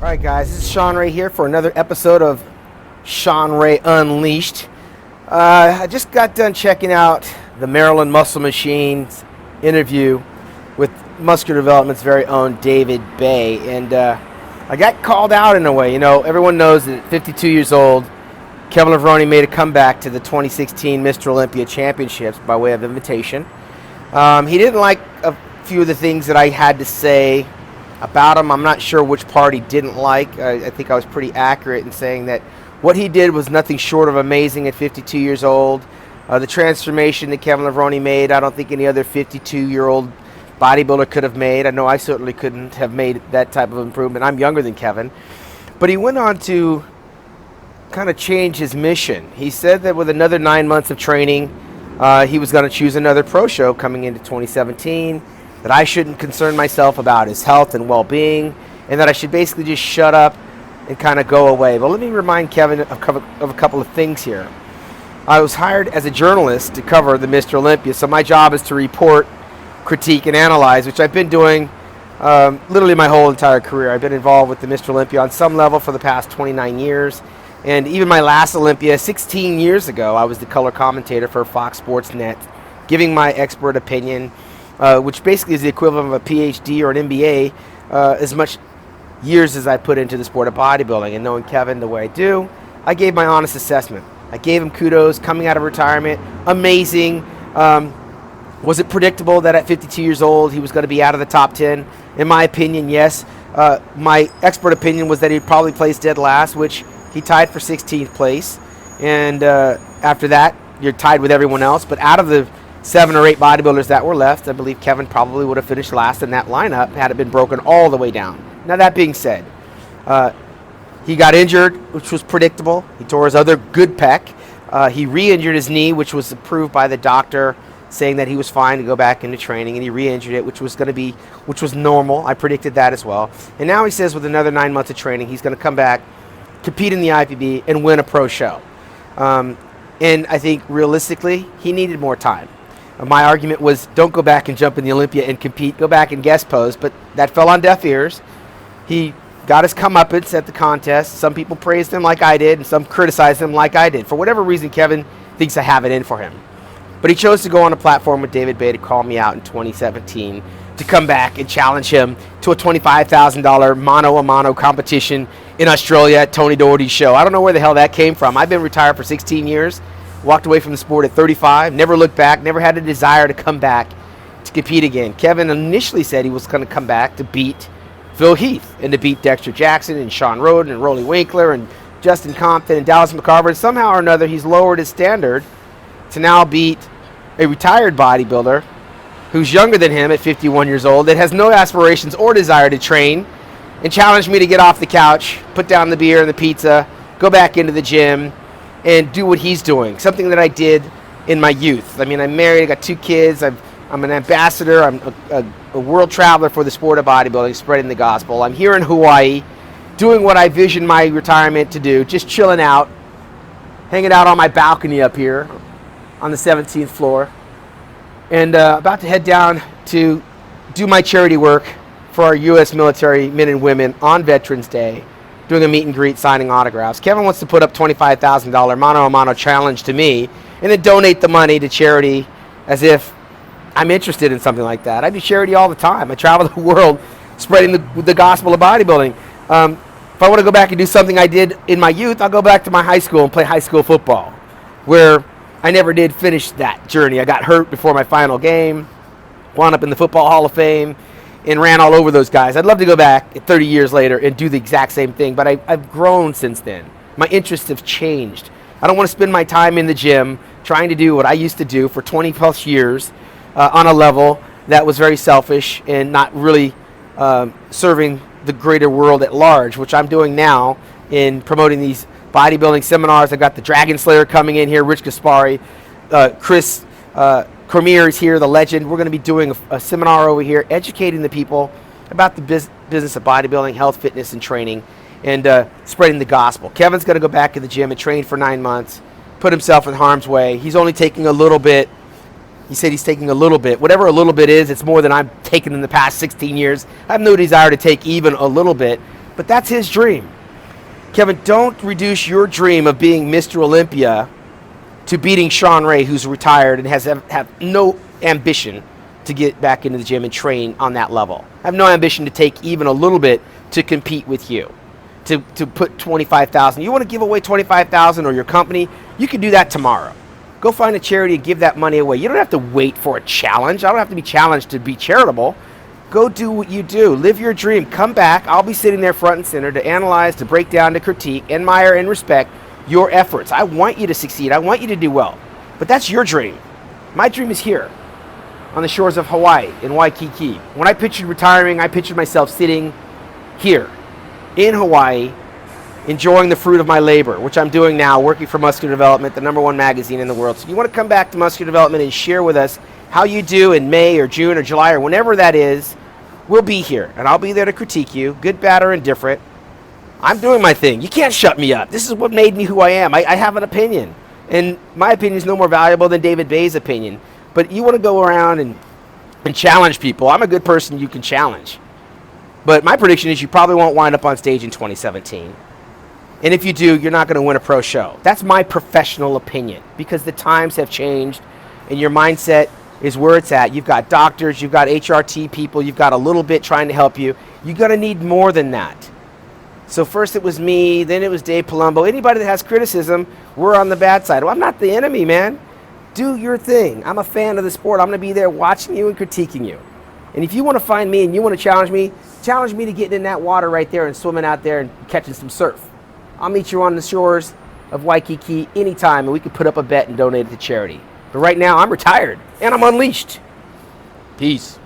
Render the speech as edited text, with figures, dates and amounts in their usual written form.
Alright guys, this is Shawn Ray here for another episode of Shawn Ray Unleashed. I just got done checking out the Maryland Muscle Machine's interview with Muscular Development's very own David Bay, and I got called out in a way. You know, everyone knows that at 52 years old, Kevin Levrone made a comeback to the 2016 Mr. Olympia Championships by way of invitation. He didn't like a few of the things that I had to say about him. I'm not sure which part he didn't like. I think I was pretty accurate in saying that what he did was nothing short of amazing at 52 years old. The transformation that Kevin Levrone made, I don't think any other 52-year-old bodybuilder could have made. I know I certainly couldn't have made that type of improvement. I'm younger than Kevin. But he went on to kind of change his mission. He said that with another 9 months of training, he was going to choose another pro show coming into 2017, that I shouldn't concern myself about his health and well-being, and that I should basically just shut up and kind of go away. But let me remind Kevin of a couple of things here. I was hired as a journalist to cover the Mr. Olympia, so my job is to report, critique, and analyze, which I've been doing literally my whole entire career. I've been involved with the Mr. Olympia on some level for the past 29 years, and even my last Olympia, 16 years ago, I was the color commentator for Fox Sports Net, giving my expert opinion, which basically is the equivalent of a PhD or an MBA, as much years as I put into the sport of bodybuilding. And knowing Kevin the way I do, I gave my honest assessment. I gave him kudos coming out of retirement. Amazing. Was it predictable that at 52 years old he was going to be out of the top 10? In my opinion, yes. My expert opinion was that he'd probably place dead last, which he tied for 16th place. And after that, you're tied with everyone else. But out of the 7 or 8 bodybuilders that were left, I believe Kevin probably would have finished last in that lineup had it been broken all the way down. Now, that being said, he got injured, which was predictable. He tore his other good pec. He re-injured his knee, which was approved by the doctor, saying that he was fine to go back into training, and he re-injured it, which was normal. I predicted that as well. And now he says with another 9 months of training, he's going to come back, compete in the IPB, and win a pro show. And I think realistically, he needed more time. My argument was, don't go back and jump in the Olympia and compete. Go back and guest pose, but that fell on deaf ears. He got his comeuppance at the contest. Some people praised him like I did, and some criticized him like I did. For whatever reason, Kevin thinks I have it in for him. But he chose to go on a platform with David Bay to call me out in 2017 to come back and challenge him to a $25,000 mano-a-mano competition in Australia at Tony Doherty's show. I don't know where the hell that came from. I've been retired for 16 years. Walked away from the sport at 35, never looked back, never had a desire to come back to compete again. Kevin initially said he was going to come back to beat Phil Heath and to beat Dexter Jackson and Shawn Roden and Rolly Winkler and Justin Compton and Dallas McCarver. And somehow or another, he's lowered his standard to now beat a retired bodybuilder who's younger than him at 51 years old, that has no aspirations or desire to train, and challenged me to get off the couch, put down the beer and the pizza, go back into the gym, and do what he's doing, something that I did in my youth. I mean, I'm married, I got 2 kids, I'm an ambassador, I'm a world traveler for the sport of bodybuilding, spreading the gospel. I'm here in Hawaii, doing what I visioned my retirement to do, just chilling out, hanging out on my balcony up here on the 17th floor, and about to head down to do my charity work for our U.S. military men and women on Veterans Day, doing a meet and greet, signing autographs. Kevin wants to put up $25,000 mano-a-mano challenge to me and then donate the money to charity as if I'm interested in something like that. I do charity all the time. I travel the world spreading the gospel of bodybuilding. If I want to go back and do something I did in my youth, I'll go back to my high school and play high school football, where I never did finish that journey. I got hurt before my final game, wound up in the Football Hall of Fame, and ran all over those guys. I'd love to go back 30 years later and do the exact same thing, but I've grown since then. My interests have changed. I don't want to spend my time in the gym trying to do what I used to do for 20 plus years on a level that was very selfish and not really serving the greater world at large, which I'm doing now in promoting these bodybuilding seminars. I've got the Dragon Slayer coming in here, Rich Gaspari, Chris Cormier is here, the legend. We're going to be doing a seminar over here, educating the people about the business of bodybuilding, health, fitness, and training, and spreading the gospel. Kevin's going to go back to the gym and train for 9 months, put himself in harm's way. He's only taking a little bit. He said he's taking a little bit. Whatever a little bit is, it's more than I've taken in the past 16 years. I have no desire to take even a little bit, But that's his dream. Kevin, don't reduce your dream of being Mr. Olympia to beating Shawn Ray, who's retired and have no ambition to get back into the gym and train on that level. I have no ambition to take even a little bit to compete with you, to put $25,000. You want to give away $25,000 or your company, you can do that tomorrow. Go find a charity and give that money away. You don't have to wait for a challenge. I don't have to be challenged to be charitable. Go do what you do. Live your dream. Come back. I'll be sitting there front and center to analyze, to break down, to critique, admire, and respect your efforts. I want you to succeed. I want you to do well. But that's your dream. My dream is here on the shores of Hawaii, in Waikiki. When I pictured retiring, I pictured myself sitting here in Hawaii, enjoying the fruit of my labor, which I'm doing now, working for Muscular Development, the #1 magazine in the world. So if you want to come back to Muscular Development and share with us how you do in May or June or July or whenever that is, we'll be here. And I'll be there to critique you, good, bad, or indifferent. I'm doing my thing. You can't shut me up. This is what made me who I am. I have an opinion. And my opinion is no more valuable than David Bay's opinion. But you want to go around and challenge people. I'm a good person you can challenge. But my prediction is you probably won't wind up on stage in 2017. And if you do, you're not going to win a pro show. That's my professional opinion, because the times have changed and your mindset is where it's at. You've got doctors, you've got HRT people, you've got a little bit trying to help you. You're going to need more than that. So first it was me, then it was Dave Palumbo. Anybody that has criticism, we're on the bad side. Well, I'm not the enemy, man. Do your thing. I'm a fan of the sport. I'm going to be there watching you and critiquing you. And if you want to find me and you want to challenge me to getting in that water right there and swimming out there and catching some surf. I'll meet you on the shores of Waikiki anytime, and we can put up a bet and donate it to charity. But right now, I'm retired, and I'm unleashed. Peace.